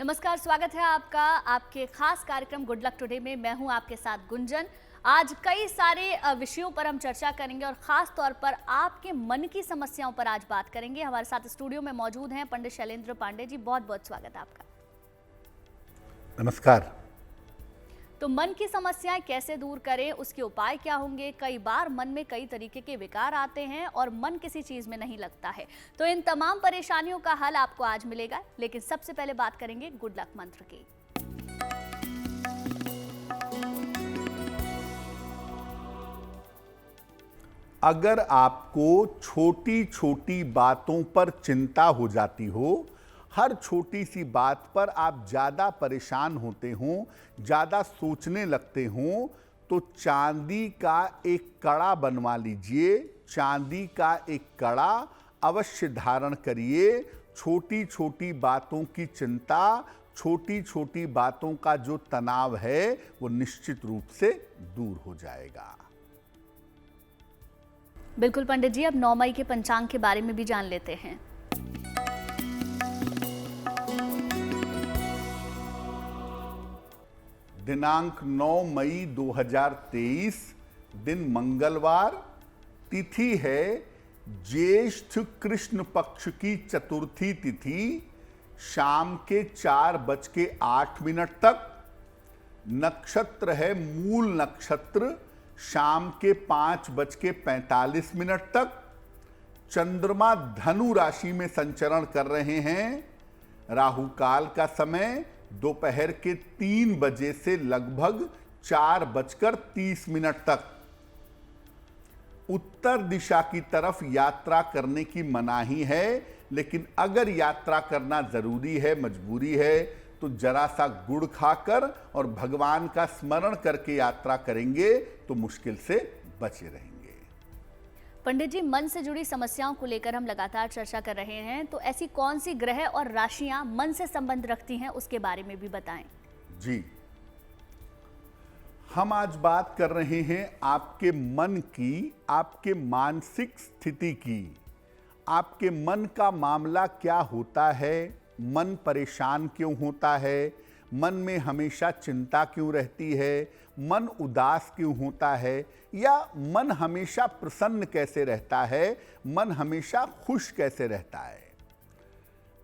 नमस्कार, स्वागत है आपका आपके खास कार्यक्रम गुड लक टुडे में। मैं हूं आपके साथ गुंजन। आज कई सारे विषयों पर हम चर्चा करेंगे और खास तौर पर आपके मन की समस्याओं पर आज बात करेंगे। हमारे साथ स्टूडियो में मौजूद हैं पंडित शैलेंद्र पांडे जी। बहुत बहुत स्वागत है आपका। नमस्कार। तो मन की समस्याएं कैसे दूर करें, उसके उपाय क्या होंगे? कई बार मन में कई तरीके के विकार आते हैं और मन किसी चीज में नहीं लगता है। तो इन तमाम परेशानियों का हल आपको आज मिलेगा, लेकिन सबसे पहले बात करेंगे गुड लक मंत्र की। अगर आपको छोटी छोटी बातों पर चिंता हो जाती हो, हर छोटी सी बात पर आप ज़्यादा परेशान होते हों, ज़्यादा सोचने लगते हों, तो चांदी का एक कड़ा बनवा लीजिए। चांदी का एक कड़ा अवश्य धारण करिए। छोटी छोटी बातों की चिंता, छोटी छोटी बातों का जो तनाव है वो निश्चित रूप से दूर हो जाएगा। बिल्कुल पंडित जी, अब 9 मई के पंचांग के बारे में भी जान लेते हैं। दिनांक 9 मई 2023, दिन मंगलवार, तिथि है ज्येष्ठ कृष्ण पक्ष की चतुर्थी तिथि, शाम के 4:08 तक। नक्षत्र है मूल नक्षत्र, शाम के 5:45 तक। चंद्रमा धनु राशि में संचरण कर रहे हैं। राहु काल का समय दोपहर के 3 बजे से लगभग 4:30 तक। उत्तर दिशा की तरफ यात्रा करने की मनाही है, लेकिन अगर यात्रा करना जरूरी है, मजबूरी है, तो जरा सा गुड़ खाकर और भगवान का स्मरण करके यात्रा करेंगे तो मुश्किल से बचे रहेंगे। पंडित जी, मन से जुड़ी समस्याओं को लेकर हम लगातार चर्चा कर रहे हैं, तो ऐसी कौन सी ग्रह और राशियां मन से संबंध रखती हैं, उसके बारे में भी बताएं। जी, हम आज बात कर रहे हैं आपके मन की, आपके मानसिक स्थिति की। आपके मन का मामला क्या होता है? मन परेशान क्यों होता है? मन में हमेशा चिंता क्यों रहती है? मन उदास क्यों होता है? या मन हमेशा प्रसन्न कैसे रहता है? मन हमेशा खुश कैसे रहता है?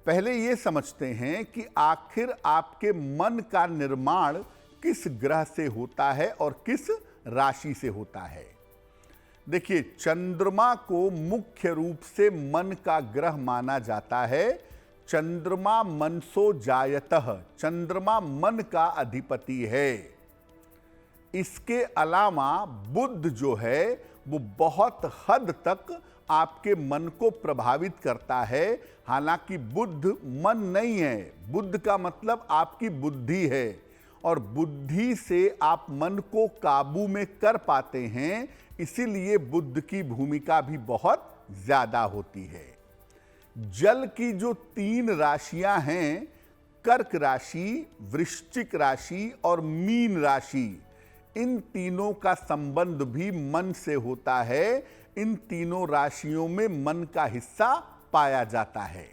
पहले ये समझते हैं कि आखिर आपके मन का निर्माण किस ग्रह से होता है और किस राशि से होता है। देखिए, चंद्रमा को मुख्य रूप से मन का ग्रह माना जाता है। चंद्रमा मनसो जायतः, चंद्रमा मन का अधिपति है। इसके अलावा बुध जो है वो बहुत हद तक आपके मन को प्रभावित करता है। हालांकि बुध मन नहीं है, बुध का मतलब आपकी बुद्धि है, और बुद्धि से आप मन को काबू में कर पाते हैं। इसीलिए बुध की भूमिका भी बहुत ज्यादा होती है। जल की जो 3 राशियां हैं, कर्क राशि, वृश्चिक राशि और मीन राशि, इन तीनों का संबंध भी मन से होता है। इन तीनों राशियों में मन का हिस्सा पाया जाता है।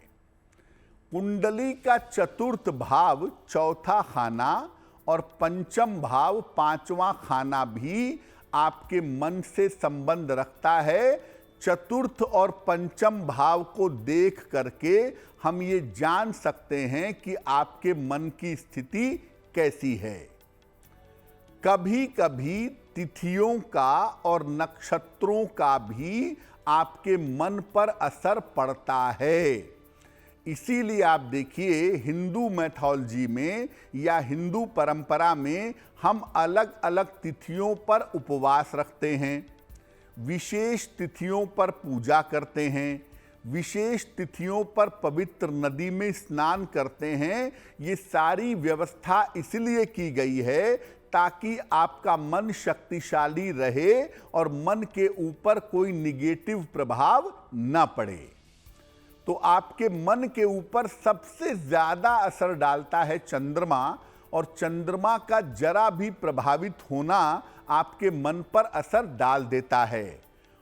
कुंडली का चतुर्थ भाव चौथा खाना और पंचम भाव 5वां खाना भी आपके मन से संबंध रखता है। चतुर्थ और पंचम भाव को देख करके हम ये जान सकते हैं कि आपके मन की स्थिति कैसी है। कभी कभी तिथियों का और नक्षत्रों का भी आपके मन पर असर पड़ता है। इसीलिए आप देखिए, हिंदू मैथोलॉजी में या हिंदू परंपरा में हम अलग अलग तिथियों पर उपवास रखते हैं, विशेष तिथियों पर पूजा करते हैं, विशेष तिथियों पर पवित्र नदी में स्नान करते हैं। ये सारी व्यवस्था इसलिए की गई है ताकि आपका मन शक्तिशाली रहे और मन के ऊपर कोई निगेटिव प्रभाव न पड़े। तो आपके मन के ऊपर सबसे ज्यादा असर डालता है चंद्रमा, और चंद्रमा का जरा भी प्रभावित होना आपके मन पर असर डाल देता है।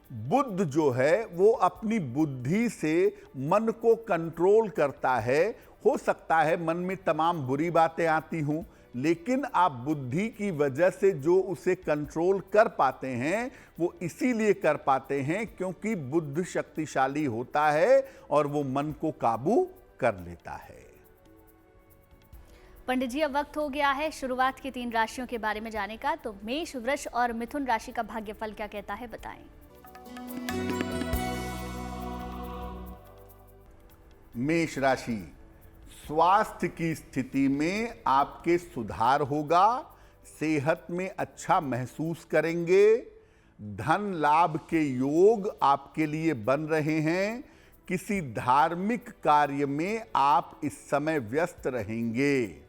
बुध जो है वो अपनी बुद्धि से मन को कंट्रोल करता है। हो सकता है मन में तमाम बुरी बातें आती हों, लेकिन आप बुद्धि की वजह से जो उसे कंट्रोल कर पाते हैं वो इसीलिए कर पाते हैं क्योंकि बुद्ध शक्तिशाली होता है और वो मन को काबू कर लेता है। पंडित जी, अब वक्त हो गया है शुरुआत की 3 राशियों के बारे में जाने का। तो मेष, वृष और मिथुन राशि का भाग्यफल क्या कहता है, बताएं। मेष राशि, स्वास्थ्य की स्थिति में आपके सुधार होगा, सेहत में अच्छा महसूस करेंगे, धन लाभ के योग आपके लिए बन रहे हैं, किसी धार्मिक कार्य में आप इस समय व्यस्त रहेंगे।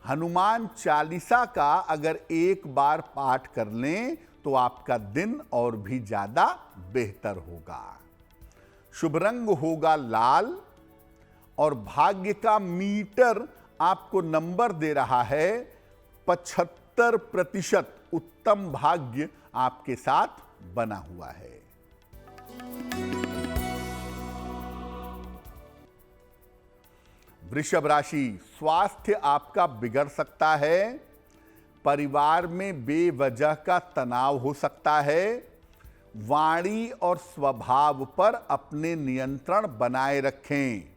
हनुमान चालीसा का अगर एक बार पाठ कर लें तो आपका दिन और भी ज्यादा बेहतर होगा। शुभ रंग होगा लाल और भाग्य का मीटर आपको नंबर दे रहा है 75%। उत्तम भाग्य आपके साथ बना हुआ है। वृषभ राशि, स्वास्थ्य आपका बिगड़ सकता है, परिवार में बेवजह का तनाव हो सकता है, वाणी और स्वभाव पर अपने नियंत्रण बनाए रखें।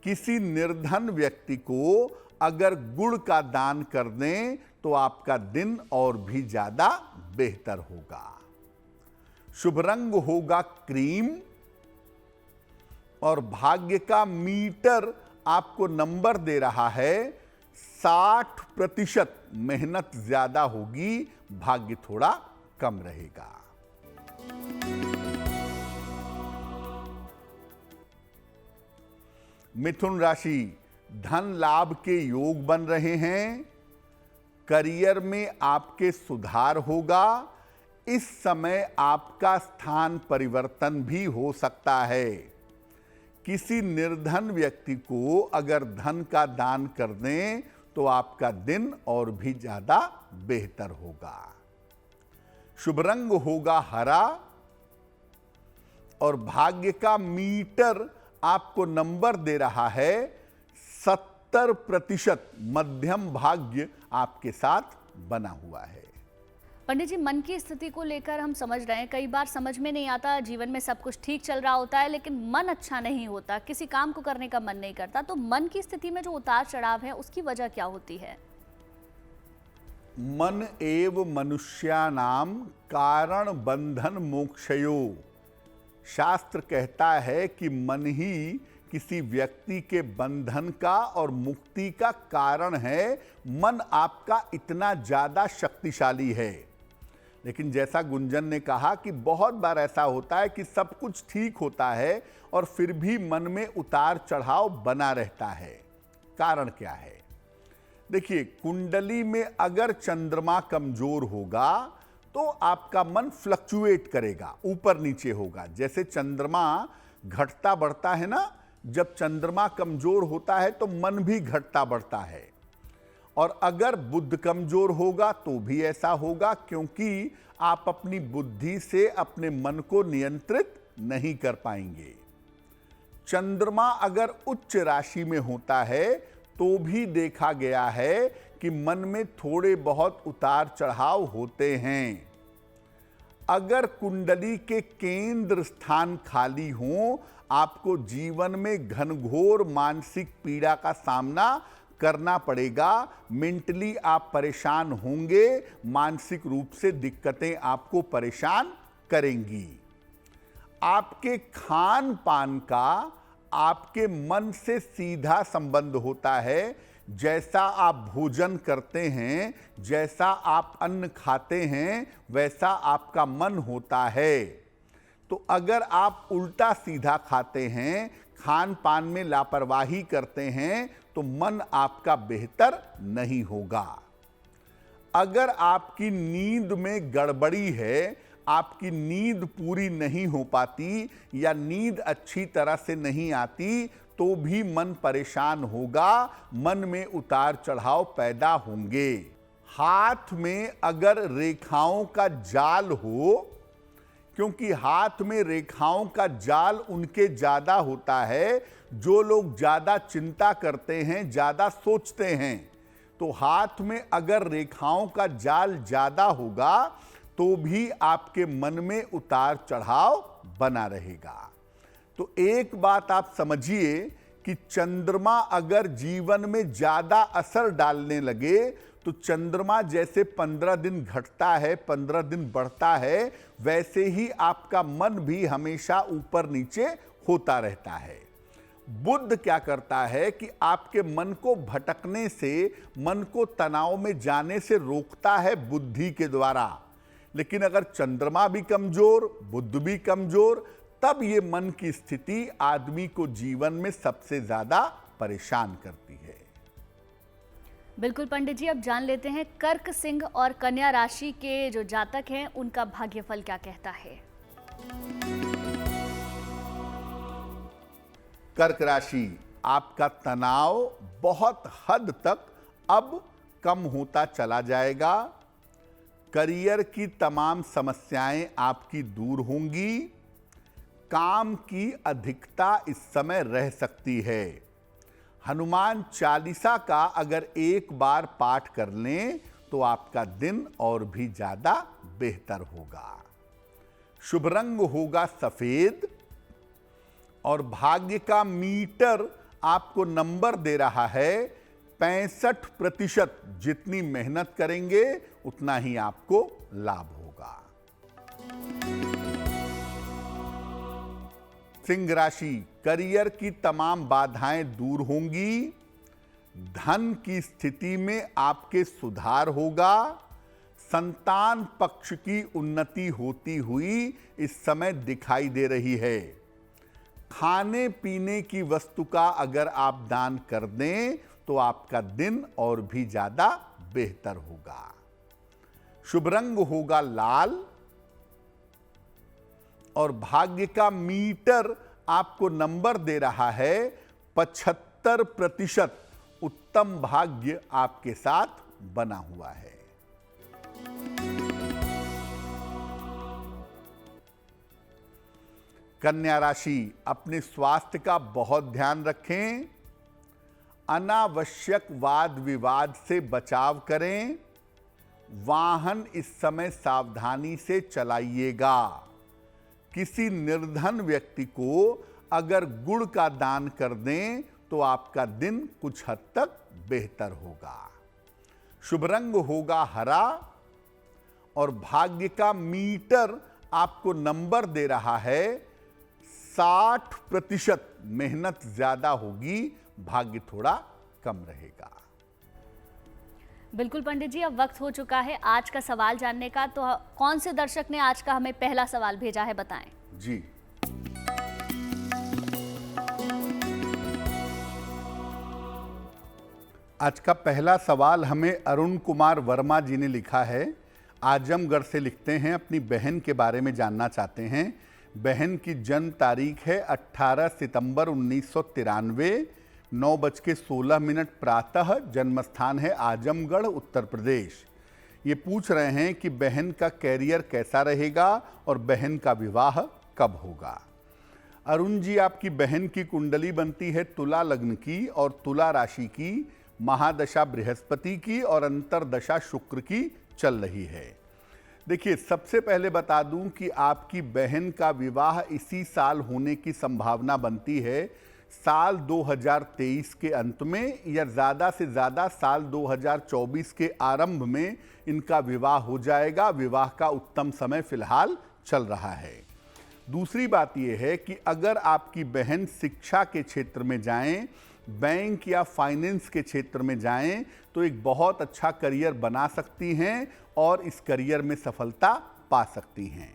किसी निर्धन व्यक्ति को अगर गुड़ का दान कर दें तो आपका दिन और भी ज्यादा बेहतर होगा। शुभ रंग होगा क्रीम और भाग्य का मीटर आपको नंबर दे रहा है 60%। मेहनत ज्यादा होगी, भाग्य थोड़ा कम रहेगा। मिथुन राशि, धन लाभ के योग बन रहे हैं, करियर में आपके सुधार होगा, इस समय आपका स्थान परिवर्तन भी हो सकता है। किसी निर्धन व्यक्ति को अगर धन का दान कर दें तो आपका दिन और भी ज्यादा बेहतर होगा। शुभ रंग होगा हरा और भाग्य का मीटर आपको नंबर दे रहा है 70%। मध्यम भाग्य आपके साथ बना हुआ है। पंडित जी, मन की स्थिति को लेकर हम समझ रहे हैं, कई बार समझ में नहीं आता, जीवन में सब कुछ ठीक चल रहा होता है लेकिन मन अच्छा नहीं होता, किसी काम को करने का मन नहीं करता। तो मन की स्थिति में जो उतार चढ़ाव है उसकी वजह क्या होती है? मन एव मनुष्यानाम कारण बंधन मोक्षयो। शास्त्र कहता है कि मन ही किसी व्यक्ति के बंधन का और मुक्ति का कारण है। मन आपका इतना ज्यादा शक्तिशाली है, लेकिन जैसा गुंजन ने कहा कि बहुत बार ऐसा होता है कि सब कुछ ठीक होता है और फिर भी मन में उतार चढ़ाव बना रहता है। कारण क्या है? देखिए, कुंडली में अगर चंद्रमा कमजोर होगा तो आपका मन फ्लक्चुएट करेगा, ऊपर नीचे होगा। जैसे चंद्रमा घटता बढ़ता है ना, जब चंद्रमा कमजोर होता है तो मन भी घटता बढ़ता है। और अगर बुध कमजोर होगा तो भी ऐसा होगा, क्योंकि आप अपनी बुद्धि से अपने मन को नियंत्रित नहीं कर पाएंगे। चंद्रमा अगर उच्च राशि में होता है तो भी देखा गया है कि मन में थोड़े बहुत उतार चढ़ाव होते हैं। अगर कुंडली के केंद्र स्थान खाली हो, आपको जीवन में घनघोर मानसिक पीड़ा का सामना करना पड़ेगा। मेंटली आप परेशान होंगे, मानसिक रूप से दिक्कतें आपको परेशान करेंगी। आपके खान पान का आपके मन से सीधा संबंध होता है। जैसा आप भोजन करते हैं, जैसा आप अन्न खाते हैं, वैसा आपका मन होता है। तो अगर आप उल्टा सीधा खाते हैं, खान पान में लापरवाही करते हैं, तो मन आपका बेहतर नहीं होगा। अगर आपकी नींद में गड़बड़ी है, आपकी नींद पूरी नहीं हो पाती या नींद अच्छी तरह से नहीं आती, तो भी मन परेशान होगा, मन में उतार चढ़ाव पैदा होंगे। हाथ में अगर रेखाओं का जाल हो क्योंकि हाथ में रेखाओं का जाल उनके ज्यादा होता है जो लोग ज्यादा चिंता करते हैं, ज्यादा सोचते हैं। तो हाथ में अगर रेखाओं का जाल ज्यादा होगा तो भी आपके मन में उतार चढ़ाव बना रहेगा। तो एक बात आप समझिए कि चंद्रमा अगर जीवन में ज्यादा असर डालने लगे तो चंद्रमा जैसे 15 दिन घटता है, 15 दिन बढ़ता है, वैसे ही आपका मन भी हमेशा ऊपर नीचे होता रहता है। बुध क्या करता है कि आपके मन को भटकने से, मन को तनाव में जाने से रोकता है बुद्धि के द्वारा। लेकिन अगर चंद्रमा भी कमजोर, बुध भी कमजोर, तब ये मन की स्थिति आदमी को जीवन में सबसे ज्यादा परेशान करती है। बिल्कुल पंडित जी, अब जान लेते हैं कर्क, सिंह और कन्या राशि के जो जातक हैं उनका भाग्यफल क्या कहता है। कर्क राशि, आपका तनाव बहुत हद तक अब कम होता चला जाएगा। करियर की तमाम समस्याएं आपकी दूर होंगी। काम की अधिकता इस समय रह सकती है। हनुमान चालीसा का अगर एक बार पाठ कर लें तो आपका दिन और भी ज्यादा बेहतर होगा। शुभ रंग होगा सफेद और भाग्य का मीटर आपको नंबर दे रहा है 65%। जितनी मेहनत करेंगे उतना ही आपको लाभ होगा। सिंह राशि, करियर की तमाम बाधाएं दूर होंगी। धन की स्थिति में आपके सुधार होगा। संतान पक्ष की उन्नति होती हुई इस समय दिखाई दे रही है। खाने पीने की वस्तु का अगर आप दान कर दें तो आपका दिन और भी ज्यादा बेहतर होगा। शुभ रंग होगा लाल और भाग्य का मीटर आपको नंबर दे रहा है 75%। उत्तम भाग्य आपके साथ बना हुआ है। कन्या राशि, अपने स्वास्थ्य का बहुत ध्यान रखें। अनावश्यक वाद विवाद से बचाव करें। वाहन इस समय सावधानी से चलाइएगा। किसी निर्धन व्यक्ति को अगर गुड़ का दान कर दें तो आपका दिन कुछ हद तक बेहतर होगा। शुभ रंग होगा हरा और भाग्य का मीटर आपको नंबर दे रहा है 60%। मेहनत ज्यादा होगी, भाग्य थोड़ा कम रहेगा। बिल्कुल पंडित जी, अब वक्त हो चुका है आज का सवाल जानने का। तो कौन से दर्शक ने आज का हमें पहला सवाल भेजा है, बताएं। जी, आज का पहला सवाल हमें अरुण कुमार वर्मा जी ने लिखा है। आजमगढ़ से लिखते हैं, अपनी बहन के बारे में जानना चाहते हैं। बहन की जन्म तारीख है 18 सितंबर 1993, 9:16 प्रातः। जन्म स्थान है आजमगढ़, उत्तर प्रदेश। ये पूछ रहे हैं कि बहन का कैरियर कैसा रहेगा और बहन का विवाह कब होगा। अरुण जी, आपकी बहन की कुंडली बनती है तुला लग्न की और तुला राशि की। महादशा बृहस्पति की और अंतरदशा शुक्र की चल रही है। देखिए, सबसे पहले बता दूं कि आपकी बहन का विवाह इसी साल होने की संभावना बनती है। साल 2023 के अंत में या ज़्यादा से ज़्यादा साल 2024 के आरंभ में इनका विवाह हो जाएगा। विवाह का उत्तम समय फिलहाल चल रहा है। दूसरी बात यह है कि अगर आपकी बहन शिक्षा के क्षेत्र में जाएं, बैंक या फाइनेंस के क्षेत्र में जाएं, तो एक बहुत अच्छा करियर बना सकती हैं और इस करियर में सफलता पा सकती हैं।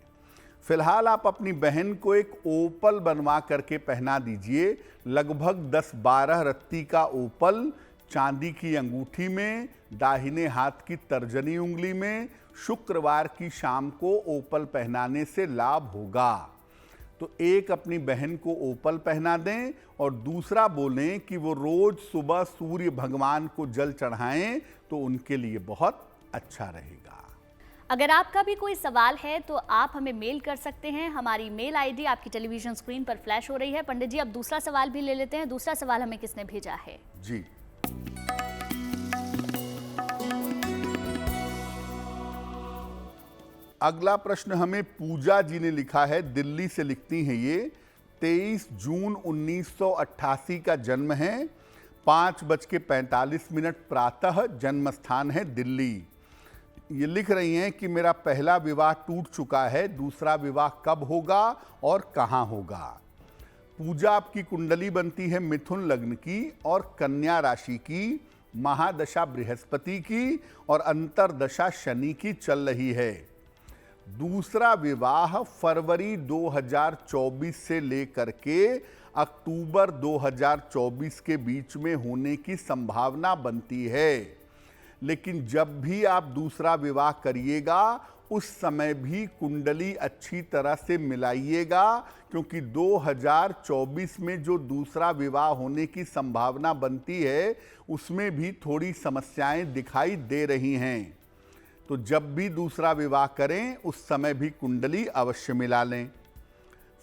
फिलहाल आप अपनी बहन को एक ओपल बनवा करके पहना दीजिए। लगभग 10-12 रत्ती का ओपल चांदी की अंगूठी में, दाहिने हाथ की तर्जनी उंगली में, शुक्रवार की शाम को ओपल पहनाने से लाभ होगा। तो एक अपनी बहन को ओपल पहना दें और दूसरा बोलें कि वो रोज सुबह सूर्य भगवान को जल चढ़ाएं, तो उनके लिए बहुत अच्छा रहेगा। अगर आपका भी कोई सवाल है तो आप हमें मेल कर सकते हैं। हमारी मेल आईडी आपकी टेलीविजन स्क्रीन पर फ्लैश हो रही है। पंडित जी, अब दूसरा सवाल भी ले लेते हैं। दूसरा सवाल हमें किसने भेजा है? जी, अगला प्रश्न हमें पूजा जी ने लिखा है, दिल्ली से लिखती हैं ये। 23 जून 1988 का जन्म है, 5:45 प्रातः, जन्म स्थान है दिल्ली। ये लिख रही हैं कि मेरा पहला विवाह टूट चुका है, दूसरा विवाह कब होगा और कहाँ होगा। पूजा, आपकी कुंडली बनती है मिथुन लग्न की और कन्या राशि की, महादशा बृहस्पति की और अंतरदशा शनि की चल रही है। दूसरा विवाह फरवरी 2024 से लेकर के अक्टूबर 2024 के बीच में होने की संभावना बनती है। लेकिन जब भी आप दूसरा विवाह करिएगा उस समय भी कुंडली अच्छी तरह से मिलाइएगा, क्योंकि 2024 में जो दूसरा विवाह होने की संभावना बनती है उसमें भी थोड़ी समस्याएं दिखाई दे रही हैं। तो जब भी दूसरा विवाह करें उस समय भी कुंडली अवश्य मिला लें।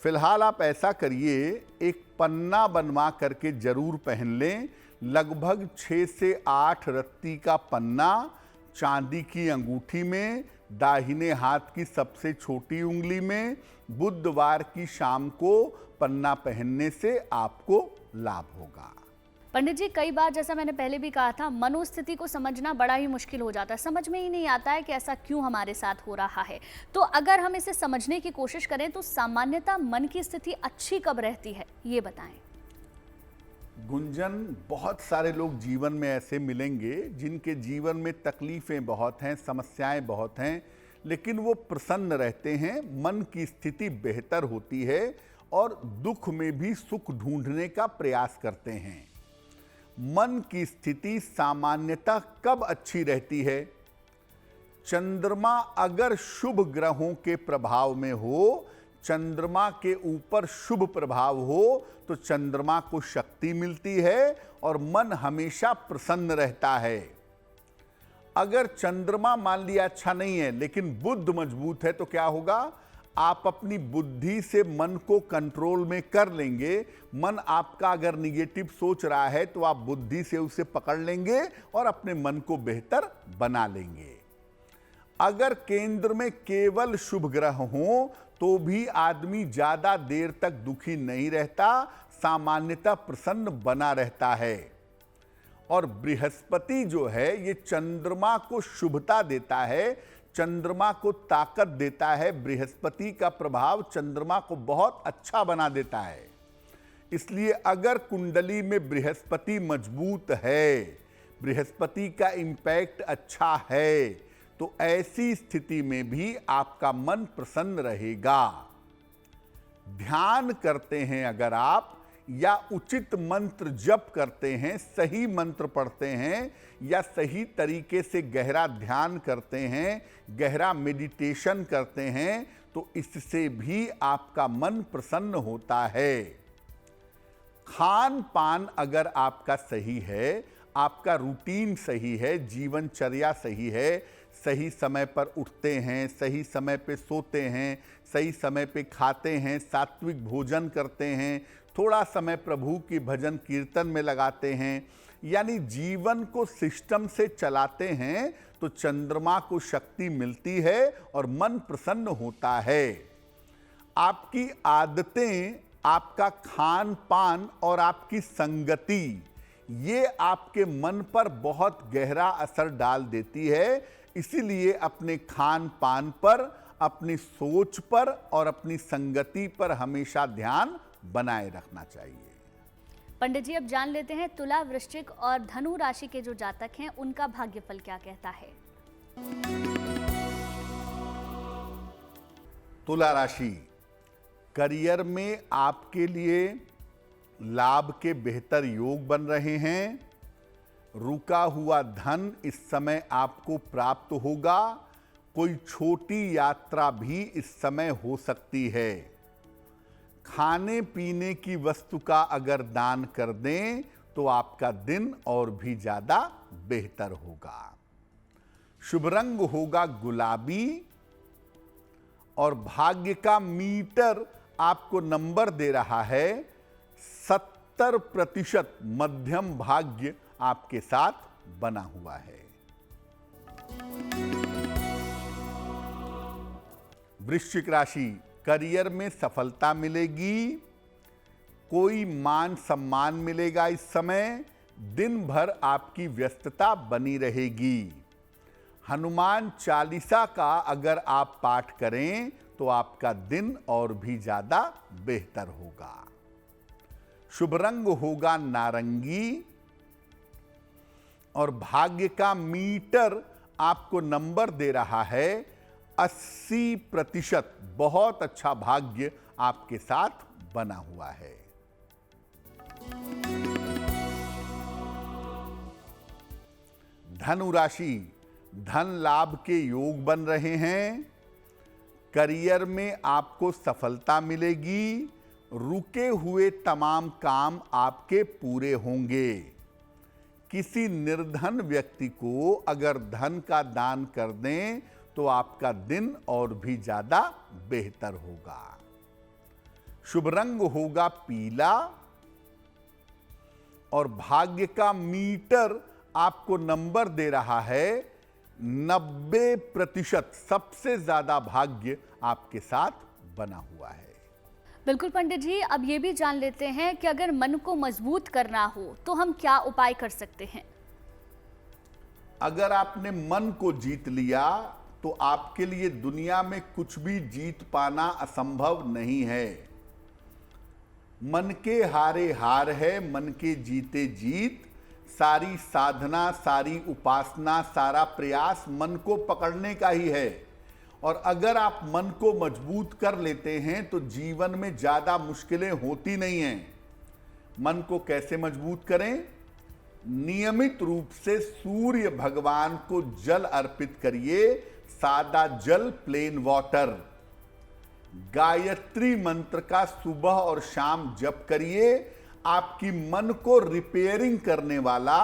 फिलहाल आप ऐसा करिए, एक पन्ना बनवा करके जरूर पहन लें। लगभग 6 से 8 रत्ती का पन्ना चांदी की अंगूठी में, दाहिने हाथ की सबसे छोटी उंगली में, बुधवार की शाम को पन्ना पहनने से आपको लाभ होगा। पंडित जी, कई बार जैसा मैंने पहले भी कहा था, मनोस्थिति को समझना बड़ा ही मुश्किल हो जाता है। समझ में ही नहीं आता है कि ऐसा क्यों हमारे साथ हो रहा है। तो अगर हम इसे समझने की कोशिश करें तो सामान्यतः मन की स्थिति अच्छी कब रहती है, ये बताएं। गुंजन, बहुत सारे लोग जीवन में ऐसे मिलेंगे जिनके जीवन में तकलीफें बहुत हैं, समस्याएं बहुत हैं, लेकिन वो प्रसन्न रहते हैं, मन की स्थिति बेहतर होती है और दुख में भी सुख ढूंढने का प्रयास करते हैं। मन की स्थिति सामान्यतः कब अच्छी रहती है? चंद्रमा अगर शुभ ग्रहों के प्रभाव में हो, चंद्रमा के ऊपर शुभ प्रभाव हो तो चंद्रमा को शक्ति मिलती है और मन हमेशा प्रसन्न रहता है। अगर चंद्रमा मान लिया अच्छा नहीं है लेकिन बुध मजबूत है तो क्या होगा? आप अपनी बुद्धि से मन को कंट्रोल में कर लेंगे। मन आपका अगर निगेटिव सोच रहा है तो आप बुद्धि से उसे पकड़ लेंगे और अपने मन को बेहतर बना लेंगे। अगर केंद्र में केवल शुभ ग्रह हो तो भी आदमी ज्यादा देर तक दुखी नहीं रहता, सामान्यतः प्रसन्न बना रहता है। और बृहस्पति जो है ये चंद्रमा को शुभता देता है, चंद्रमा को ताकत देता है। बृहस्पति का प्रभाव चंद्रमा को बहुत अच्छा बना देता है। इसलिए अगर कुंडली में बृहस्पति मजबूत है, बृहस्पति का इंपैक्ट अच्छा है, तो ऐसी स्थिति में भी आपका मन प्रसन्न रहेगा। ध्यान करते हैं अगर आप, या उचित मंत्र जप करते हैं, सही मंत्र पढ़ते हैं, या सही तरीके से गहरा ध्यान करते हैं, गहरा मेडिटेशन करते हैं, तो इससे भी आपका मन प्रसन्न होता है। खान पान अगर आपका सही है, आपका रूटीन सही है, जीवनचर्या सही है, सही समय पर उठते हैं, सही समय पे सोते हैं, सही समय पे खाते हैं, सात्विक भोजन करते हैं, थोड़ा समय प्रभु की भजन कीर्तन में लगाते हैं, यानी जीवन को सिस्टम से चलाते हैं, तो चंद्रमा को शक्ति मिलती है और मन प्रसन्न होता है। आपकी आदतें, आपका खान पान और आपकी संगति, ये आपके मन पर बहुत गहरा असर डाल देती है। इसीलिए अपने खान पान पर, अपनी सोच पर और अपनी संगति पर हमेशा ध्यान बनाए रखना चाहिए। पंडित जी, अब जान लेते हैं तुला, वृश्चिक और धनु राशि के जो जातक हैं उनका भाग्यफल क्या कहता है। तुला राशि, करियर में आपके लिए लाभ के बेहतर योग बन रहे हैं। रुका हुआ धन इस समय आपको प्राप्त होगा। कोई छोटी यात्रा भी इस समय हो सकती है। खाने पीने की वस्तु का अगर दान कर दें तो आपका दिन और भी ज्यादा बेहतर होगा। शुभ रंग होगा गुलाबी और भाग्य का मीटर आपको नंबर दे रहा है 70%। मध्यम भाग्य आपके साथ बना हुआ है। वृश्चिक राशि, करियर में सफलता मिलेगी, कोई मान सम्मान मिलेगा। इस समय दिन भर आपकी व्यस्तता बनी रहेगी। हनुमान चालीसा का अगर आप पाठ करें तो आपका दिन और भी ज्यादा बेहतर होगा। शुभ रंग होगा नारंगी और भाग्य का मीटर आपको नंबर दे रहा है 80%। बहुत अच्छा भाग्य आपके साथ बना हुआ है। धनु राशि, धन लाभ के योग बन रहे हैं। करियर में आपको सफलता मिलेगी। रुके हुए तमाम काम आपके पूरे होंगे। किसी निर्धन व्यक्ति को अगर धन का दान कर दें तो आपका दिन और भी ज्यादा बेहतर होगा। शुभ रंग होगा पीला और भाग्य का मीटर आपको नंबर दे रहा है 90%। सबसे ज्यादा भाग्य आपके साथ बना हुआ है। बिल्कुल पंडित जी, अब ये भी जान लेते हैं कि अगर मन को मजबूत करना हो तो हम क्या उपाय कर सकते हैं। अगर आपने मन को जीत लिया तो आपके लिए दुनिया में कुछ भी जीत पाना असंभव नहीं है। मन के हारे हार है, मन के जीते जीत। सारी साधना, सारी उपासना, सारा प्रयास मन को पकड़ने का ही है। और अगर आप मन को मजबूत कर लेते हैं तो जीवन में ज्यादा मुश्किलें होती नहीं हैं। मन को कैसे मजबूत करें? नियमित रूप से सूर्य भगवान को जल अर्पित करिए। सादा जल, प्लेन वाटर। गायत्री मंत्र का सुबह और शाम जप करिए। आपकी मन को रिपेयरिंग करने वाला,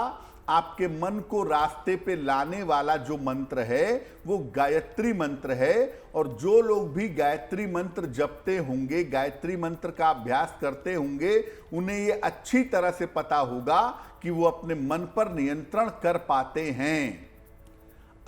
आपके मन को रास्ते पे लाने वाला जो मंत्र है वो गायत्री मंत्र है। और जो लोग भी गायत्री मंत्र जपते होंगे, गायत्री मंत्र का अभ्यास करते होंगे, उन्हें ये अच्छी तरह से पता होगा कि वो अपने मन पर नियंत्रण कर पाते हैं।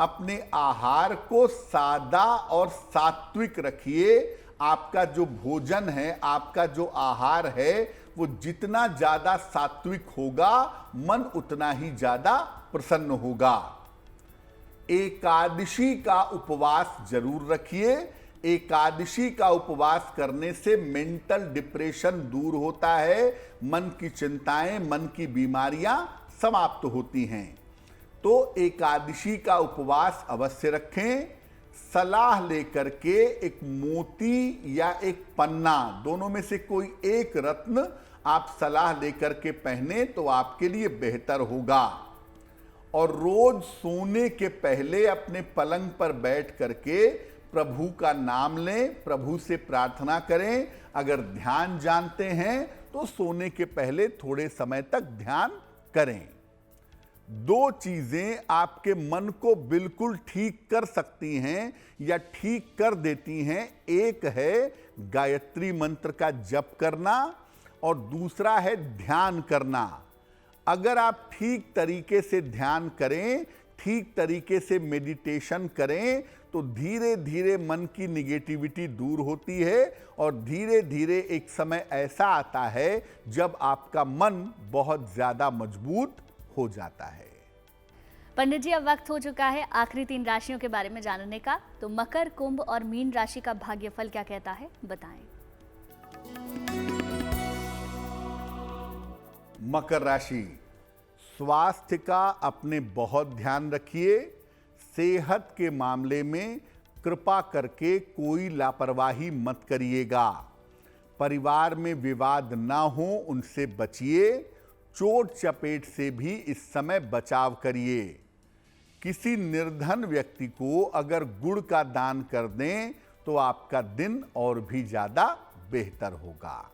अपने आहार को सादा और सात्विक रखिए। आपका जो भोजन है, आपका जो आहार है, वो जितना ज्यादा सात्विक होगा, मन उतना ही ज्यादा प्रसन्न होगा। एकादशी का उपवास जरूर रखिए। एकादशी का उपवास करने से मेंटल डिप्रेशन दूर होता है। मन की चिंताएं, मन की बीमारियां समाप्त होती हैं। तो एकादशी का उपवास अवश्य रखें। सलाह लेकर के एक मोती या एक पन्ना, दोनों में से कोई एक रत्न आप सलाह लेकर के पहने तो आपके लिए बेहतर होगा। और रोज सोने के पहले अपने पलंग पर बैठ करके प्रभु का नाम लें, प्रभु से प्रार्थना करें। अगर ध्यान जानते हैं तो सोने के पहले थोड़े समय तक ध्यान करें। दो चीजें आपके मन को बिल्कुल ठीक कर सकती हैं या ठीक कर देती हैं। एक है गायत्री मंत्र का जप करना और दूसरा है ध्यान करना। अगर आप ठीक तरीके से ध्यान करें, ठीक तरीके से मेडिटेशन करें तो धीरे धीरे मन की निगेटिविटी दूर होती है और धीरे धीरे एक समय ऐसा आता है जब आपका मन बहुत ज्यादा मजबूत हो जाता है। पंडित जी, अब वक्त हो चुका है आखिरी 3 राशियों के बारे में जानने का। तो मकर, कुंभ और मीन राशि का भाग्यफल क्या कहता है, बताएं। मकर राशि, स्वास्थ्य का अपने बहुत ध्यान रखिए। सेहत के मामले में कृपा करके कोई लापरवाही मत करिएगा। परिवार में विवाद ना हो, उनसे बचिए। चोट चपेट से भी इस समय बचाव करिए। किसी निर्धन व्यक्ति को अगर गुड़ का दान कर दें तो आपका दिन और भी ज्यादा बेहतर होगा।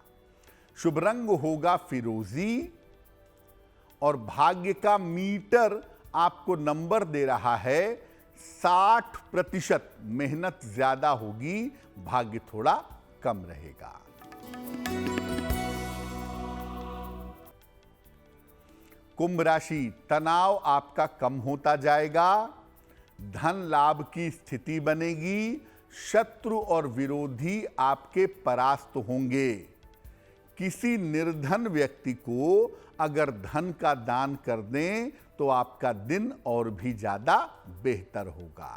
शुभ रंग होगा फिरोजी और भाग्य का मीटर आपको नंबर दे रहा है 60% मेहनत ज्यादा होगी, भाग्य थोड़ा कम रहेगा। कुंभ राशि, तनाव आपका कम होता जाएगा, धन लाभ की स्थिति बनेगी, शत्रु और विरोधी आपके परास्त होंगे। किसी निर्धन व्यक्ति को अगर धन का दान कर दें तो आपका दिन और भी ज्यादा बेहतर होगा।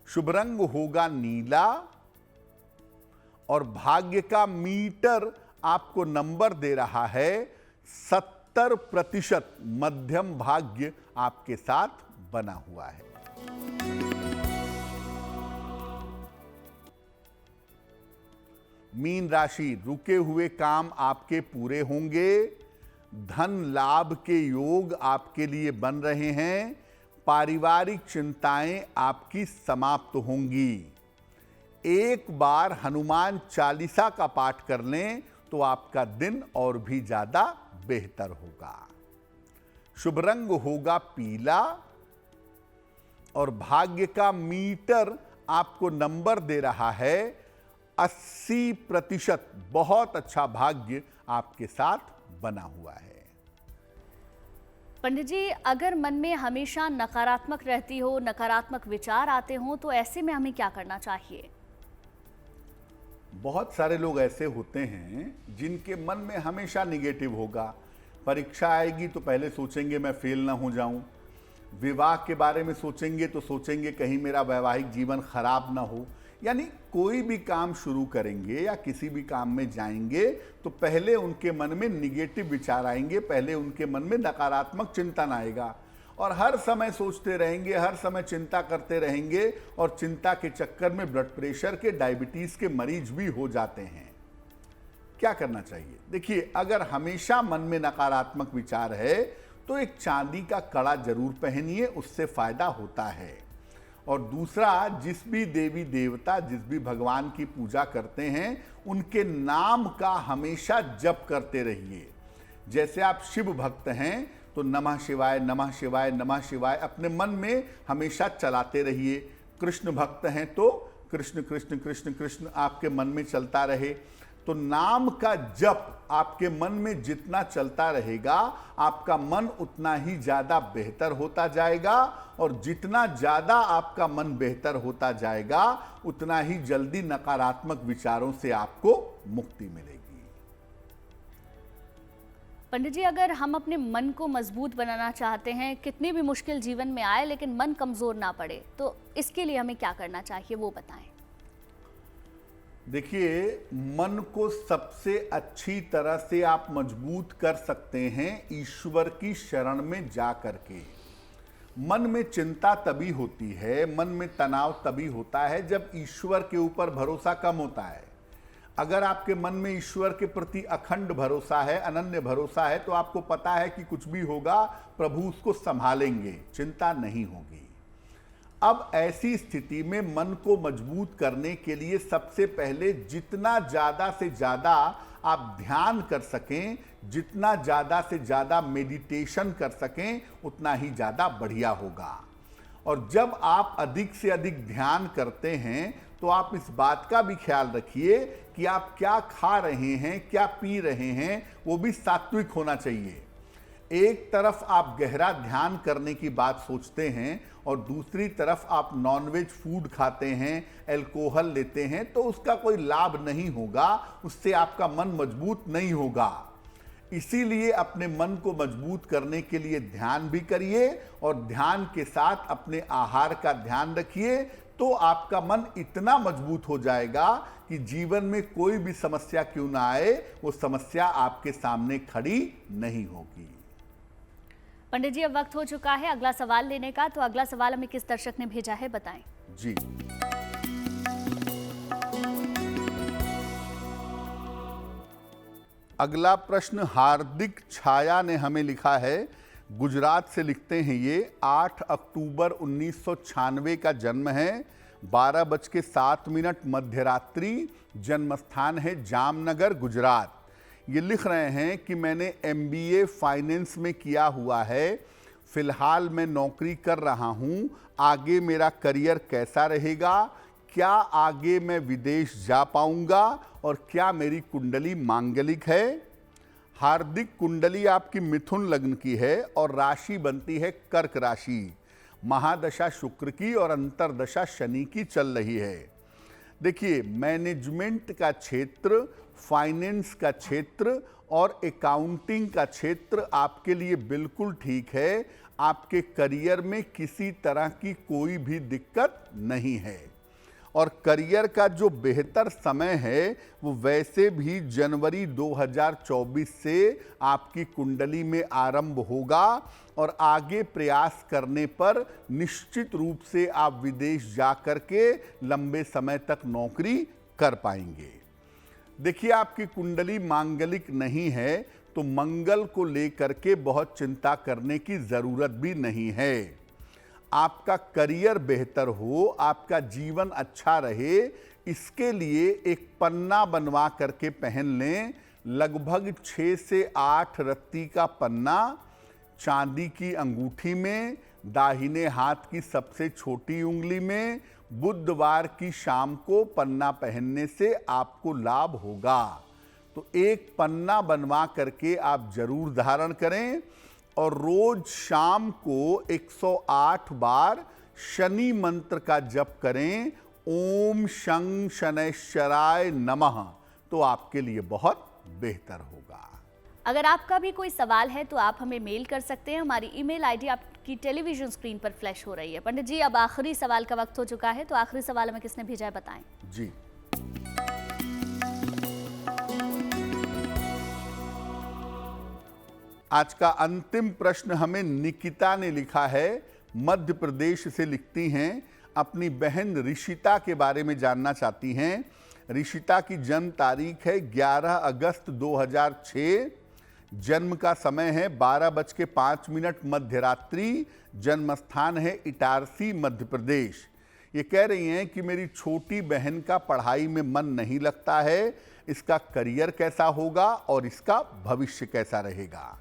शुभ रंग होगा नीला और भाग्य का मीटर आपको नंबर दे रहा है 70% मध्यम भाग्य आपके साथ बना हुआ है। मीन राशि, रुके हुए काम आपके पूरे होंगे, धन लाभ के योग आपके लिए बन रहे हैं, पारिवारिक चिंताएं आपकी समाप्त होंगी। एक बार हनुमान चालीसा का पाठ कर लें तो आपका दिन और भी ज्यादा बेहतर होगा। शुभ रंग होगा पीला और भाग्य का मीटर आपको नंबर दे रहा है 80%। बहुत अच्छा भाग्य आपके साथ बना हुआ है। पंडित जी, अगर मन में हमेशा नकारात्मक रहती हो, नकारात्मक विचार आते हो, तो ऐसे में हमें क्या करना चाहिए? बहुत सारे लोग ऐसे होते हैं जिनके मन में हमेशा निगेटिव होगा। परीक्षा आएगी तो पहले सोचेंगे मैं फेल ना हो जाऊं, विवाह के बारे में सोचेंगे तो सोचेंगे कहीं मेरा वैवाहिक जीवन खराब ना हो। यानी कोई भी काम शुरू करेंगे या किसी भी काम में जाएंगे तो पहले उनके मन में निगेटिव विचार आएंगे, पहले उनके मन में नकारात्मक चिंतन आएगा और हर समय सोचते रहेंगे, हर समय चिंता करते रहेंगे और चिंता के चक्कर में ब्लड प्रेशर के, डायबिटीज के मरीज भी हो जाते हैं। क्या करना चाहिए? देखिए, अगर हमेशा मन में नकारात्मक विचार है तो एक चांदी का कड़ा जरूर पहनिए, उससे फायदा होता है। और दूसरा, जिस भी देवी देवता, जिस भी भगवान की पूजा करते हैं उनके नाम का हमेशा जप करते रहिए। जैसे आप शिव भक्त हैं तो नमः शिवाय नमः शिवाय नमः शिवाय अपने मन में हमेशा चलाते रहिए। कृष्ण भक्त हैं तो कृष्ण कृष्ण कृष्ण कृष्ण आपके मन में चलता रहे। तो नाम का जप आपके मन में जितना चलता रहेगा आपका मन उतना ही ज्यादा बेहतर होता जाएगा और जितना ज्यादा आपका मन बेहतर होता जाएगा उतना ही जल्दी नकारात्मक विचारों से आपको मुक्ति मिलेगी। पंडित जी, अगर हम अपने मन को मजबूत बनाना चाहते हैं, कितनी भी मुश्किल जीवन में आए लेकिन मन कमजोर ना पड़े, तो इसके लिए हमें क्या करना चाहिए वो बताएं। देखिए, मन को सबसे अच्छी तरह से आप मजबूत कर सकते हैं ईश्वर की शरण में जा करके। मन में चिंता तभी होती है, मन में तनाव तभी होता है जब ईश्वर के ऊपर भरोसा कम होता है। अगर आपके मन में ईश्वर के प्रति अखंड भरोसा है, अनन्य भरोसा है, तो आपको पता है कि कुछ भी होगा प्रभु उसको संभालेंगे, चिंता नहीं होगी। अब ऐसी स्थिति में मन को मजबूत करने के लिए सबसे पहले जितना ज्यादा से ज्यादा आप ध्यान कर सकें, जितना ज्यादा से ज्यादा मेडिटेशन कर सकें, उतना ही ज्यादा बढ़िया होगा। और जब आप अधिक से अधिक ध्यान करते हैं तो आप इस बात का भी ख्याल रखिए कि आप क्या खा रहे हैं, क्या पी रहे हैं, वो भी सात्विक होना चाहिए। एक तरफ आप गहरा ध्यान करने की बात सोचते हैं और दूसरी तरफ आप नॉनवेज फूड खाते हैं, अल्कोहल लेते हैं, तो उसका कोई लाभ नहीं होगा, उससे आपका मन मजबूत नहीं होगा। इसीलिए अपने मन को मजबूत करने के लिए ध्यान भी करिए और ध्यान के साथ अपने आहार का ध्यान रखिए, तो आपका मन इतना मजबूत हो जाएगा कि जीवन में कोई भी समस्या क्यों ना आए, वो समस्या आपके सामने खड़ी नहीं होगी। पंडित जी, अब वक्त हो चुका है अगला सवाल लेने का, तो अगला सवाल हमें किस दर्शक ने भेजा है बताएं। जी, अगला प्रश्न हार्दिक छाया ने हमें लिखा है। गुजरात से लिखते हैं ये। 8 अक्टूबर 1996 का जन्म है, 12:07 मध्यरात्रि, जन्म स्थान है जामनगर, गुजरात। ये लिख रहे हैं कि मैंने MBA फाइनेंस में किया हुआ है, फिलहाल मैं नौकरी कर रहा हूं, आगे मेरा करियर कैसा रहेगा, क्या आगे मैं विदेश जा पाऊंगा और क्या मेरी कुंडली मांगलिक है। हार्दिक कुंडली आपकी मिथुन लग्न की है और राशि बनती है कर्क राशि। महादशा शुक्र की और अंतरदशा शनि की चल रही है। देखिए, मैनेजमेंट का क्षेत्र, फाइनेंस का क्षेत्र और अकाउंटिंग का क्षेत्र आपके लिए बिल्कुल ठीक है। आपके करियर में किसी तरह की कोई भी दिक्कत नहीं है और करियर का जो बेहतर समय है वो वैसे भी जनवरी 2024 से आपकी कुंडली में आरंभ होगा और आगे प्रयास करने पर निश्चित रूप से आप विदेश जा कर के लंबे समय तक नौकरी कर पाएंगे। देखिए, आपकी कुंडली मांगलिक नहीं है तो मंगल को लेकर के बहुत चिंता करने की जरूरत भी नहीं है। आपका करियर बेहतर हो, आपका जीवन अच्छा रहे, इसके लिए एक पन्ना बनवा करके पहन लें। लगभग 6 से 8 रत्ती का पन्ना चांदी की अंगूठी में, दाहिने हाथ की सबसे छोटी उंगली में, बुधवार की शाम को पन्ना पहनने से आपको लाभ होगा। तो एक पन्ना बनवा करके आप जरूर धारण करें और रोज शाम को 108 बार शनि मंत्र का जप करें, ओम शं शनैश्चराय नमः, तो आपके लिए बहुत बेहतर होगा। अगर आपका भी कोई सवाल है तो आप हमें मेल कर सकते हैं। हमारी ईमेल आईडी आपकी टेलीविजन स्क्रीन पर फ्लैश हो रही है। पंडित जी, अब आखिरी सवाल का वक्त हो चुका है, तो आखिरी सवाल हमें किसने भेजा है बताएं। जी, आज का अंतिम प्रश्न हमें निकिता ने लिखा है, मध्य प्रदेश से लिखती हैं, अपनी बहन ऋषिता के बारे में जानना चाहती हैं। ऋषिता की जन्म तारीख है 11 अगस्त 2006, जन्म का समय है 12:05 मध्य रात्रि, जन्म स्थान है इटारसी मध्य प्रदेश। ये कह रही हैं कि मेरी छोटी बहन का पढ़ाई में मन नहीं लगता है, इसका करियर कैसा होगा और इसका भविष्य कैसा रहेगा।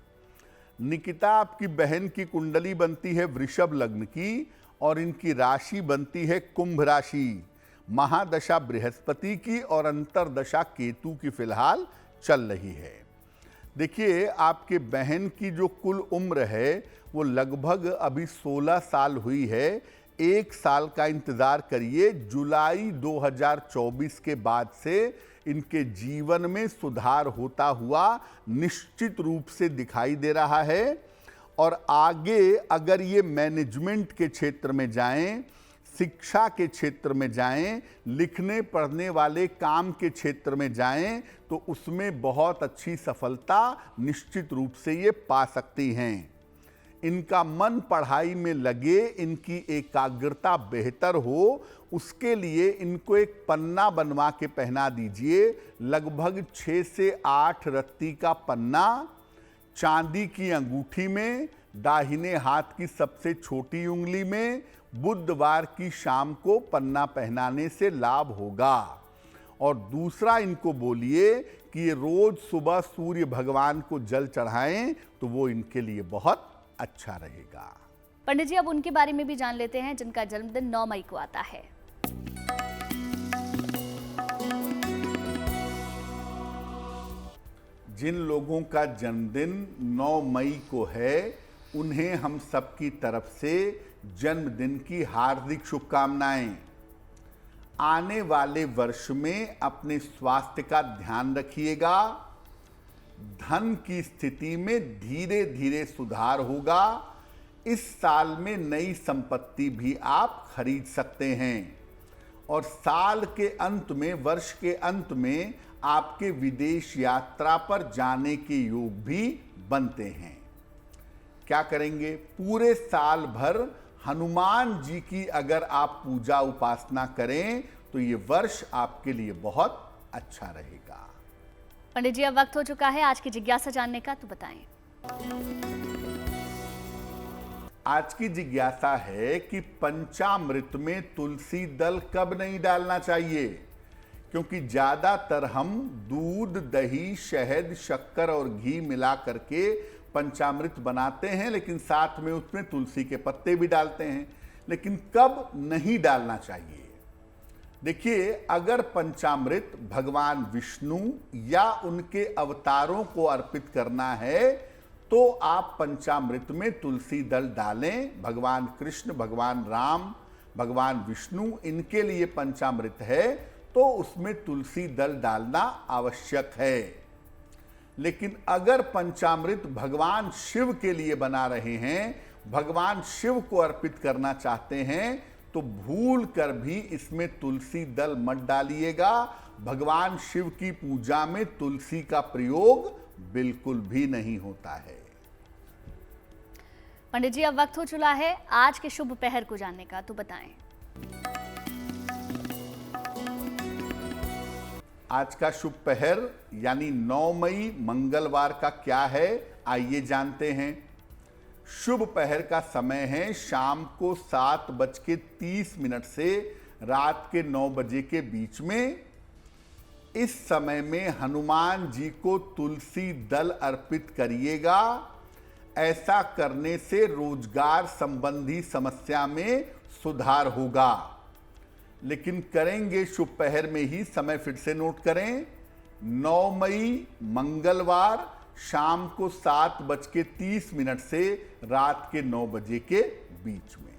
निकिता, आपकी बहन की कुंडली बनती है वृषभ लग्न की और इनकी राशि बनती है कुंभ राशि। महादशा बृहस्पति की और अंतरदशा केतु की फिलहाल चल रही है। देखिए, आपके बहन की जो कुल उम्र है वो लगभग अभी 16 साल हुई है। 1 साल का इंतजार करिए, जुलाई 2024 के बाद से इनके जीवन में सुधार होता हुआ निश्चित रूप से दिखाई दे रहा है। और आगे अगर ये मैनेजमेंट के क्षेत्र में जाएं, शिक्षा के क्षेत्र में जाएं, लिखने पढ़ने वाले काम के क्षेत्र में जाएं, तो उसमें बहुत अच्छी सफलता निश्चित रूप से ये पा सकती हैं। इनका मन पढ़ाई में लगे, इनकी एकाग्रता बेहतर हो, उसके लिए इनको एक पन्ना बनवा के पहना दीजिए। लगभग 6 से 8 रत्ती का पन्ना चांदी की अंगूठी में, दाहिने हाथ की सबसे छोटी उंगली में, बुधवार की शाम को पन्ना पहनाने से लाभ होगा। और दूसरा, इनको बोलिए कि ये रोज सुबह सूर्य भगवान को जल चढ़ाएं, तो वो इनके लिए बहुत अच्छा रहेगा। पंडित जी, अब उनके बारे में भी जान लेते हैं जिनका जन्मदिन 9 मई को आता है। जिन लोगों का जन्मदिन 9 मई को है, उन्हें हम सबकी तरफ से जन्मदिन की हार्दिक शुभकामनाएं। आने वाले वर्ष में अपने स्वास्थ्य का ध्यान रखिएगा। धन की स्थिति में धीरे धीरे सुधार होगा। इस साल में नई संपत्ति भी आप खरीद सकते हैं और साल के अंत में, वर्ष के अंत में आपके विदेश यात्रा पर जाने के योग भी बनते हैं। क्या करेंगे? पूरे साल भर हनुमान जी की अगर आप पूजा उपासना करें तो ये वर्ष आपके लिए बहुत अच्छा रहेगा। पंडित जी, अब वक्त हो चुका है आज की जिज्ञासा जानने का, तो बताएं। आज की जिज्ञासा है कि पंचामृत में तुलसी दल कब नहीं डालना चाहिए? क्योंकि ज्यादातर हम दूध, दही, शहद, शक्कर और घी मिला करके पंचामृत बनाते हैं, लेकिन साथ में उसमें तुलसी के पत्ते भी डालते हैं। लेकिन कब नहीं डालना चाहिए? देखिए, अगर पंचामृत भगवान विष्णु या उनके अवतारों को अर्पित करना है तो आप पंचामृत में तुलसी दल डालें। भगवान कृष्ण, भगवान राम, भगवान विष्णु, इनके लिए पंचामृत है तो उसमें तुलसी दल डालना आवश्यक है। लेकिन अगर पंचामृत भगवान शिव के लिए बना रहे हैं, भगवान शिव को अर्पित करना चाहते हैं, तो भूल कर भी इसमें तुलसी दल मत डालिएगा। भगवान शिव की पूजा में तुलसी का प्रयोग बिल्कुल भी नहीं होता है। पंडित जी, अब वक्त हो चुका है आज के शुभ पहर को जानने का, तो बताएं। आज का शुभ पहर यानी 9 मई मंगलवार का क्या है, आइए जानते हैं। शुभ पहर का समय है शाम को 7:30 से रात के 9 बजे के बीच में। इस समय में हनुमान जी को तुलसी दल अर्पित करिएगा। ऐसा करने से रोजगार संबंधी समस्या में सुधार होगा। लेकिन करेंगे शुभ पहर में ही, समय फिर से नोट करें, 9 मई मंगलवार शाम को 7:30 से रात के 9 बजे के बीच में।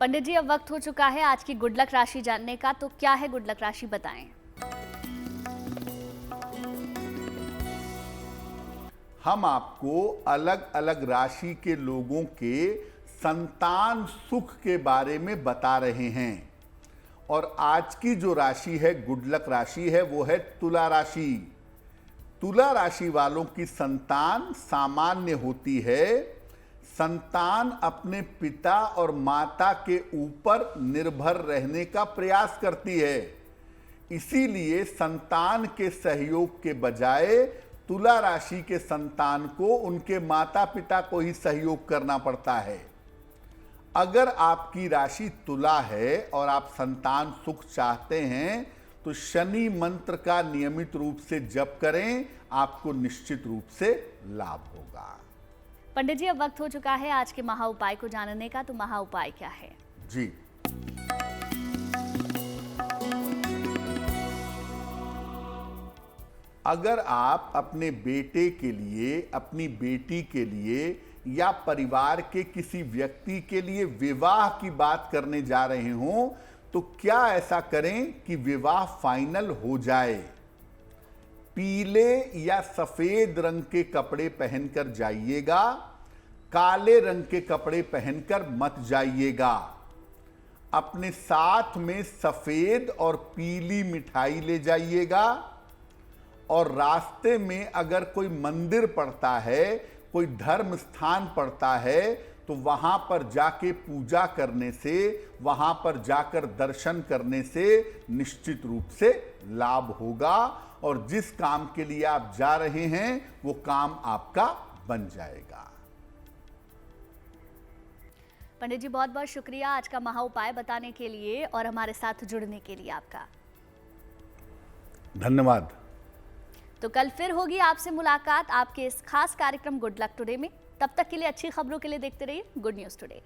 पंडित जी, अब वक्त हो चुका है आज की गुड लक राशि जानने का, तो क्या है गुड लक राशि, बताएं। हम आपको अलग अलग राशि के लोगों के संतान सुख के बारे में बता रहे हैं। और आज की जो राशि है, गुड लक राशि है, वो है तुला राशि। तुला राशि वालों की संतान सामान्य होती है। संतान अपने पिता और माता के ऊपर निर्भर रहने का प्रयास करती है। इसीलिए संतान के सहयोग के बजाय तुला राशि के संतान को उनके माता पिता को ही सहयोग करना पड़ता है। अगर आपकी राशि तुला है और आप संतान सुख चाहते हैं तो शनि मंत्र का नियमित रूप से जप करें, आपको निश्चित रूप से लाभ होगा। पंडित जी, अब वक्त हो चुका है आज के महा उपाय को जानने का, तो महा उपाय क्या है? जी, अगर आप अपने बेटे के लिए, अपनी बेटी के लिए या परिवार के किसी व्यक्ति के लिए विवाह की बात करने जा रहे हों तो क्या ऐसा करें कि विवाह फाइनल हो जाए। पीले या सफेद रंग के कपड़े पहनकर जाइएगा, काले रंग के कपड़े पहनकर मत जाइएगा। अपने साथ में सफेद और पीली मिठाई ले जाइएगा। और रास्ते में अगर कोई मंदिर पड़ता है, कोई धर्म स्थान पड़ता है, तो वहां पर जाके पूजा करने से, वहां पर जाकर दर्शन करने से निश्चित रूप से लाभ होगा और जिस काम के लिए आप जा रहे हैं वो काम आपका बन जाएगा। पंडित जी, बहुत बहुत शुक्रिया आज का महा उपाय बताने के लिए और हमारे साथ जुड़ने के लिए आपका धन्यवाद। तो कल फिर होगी आपसे मुलाकात आपके इस खास कार्यक्रम गुड लक टुडे में। तब तक के लिए अच्छी खबरों के लिए देखते रहिए गुड न्यूज टुडे।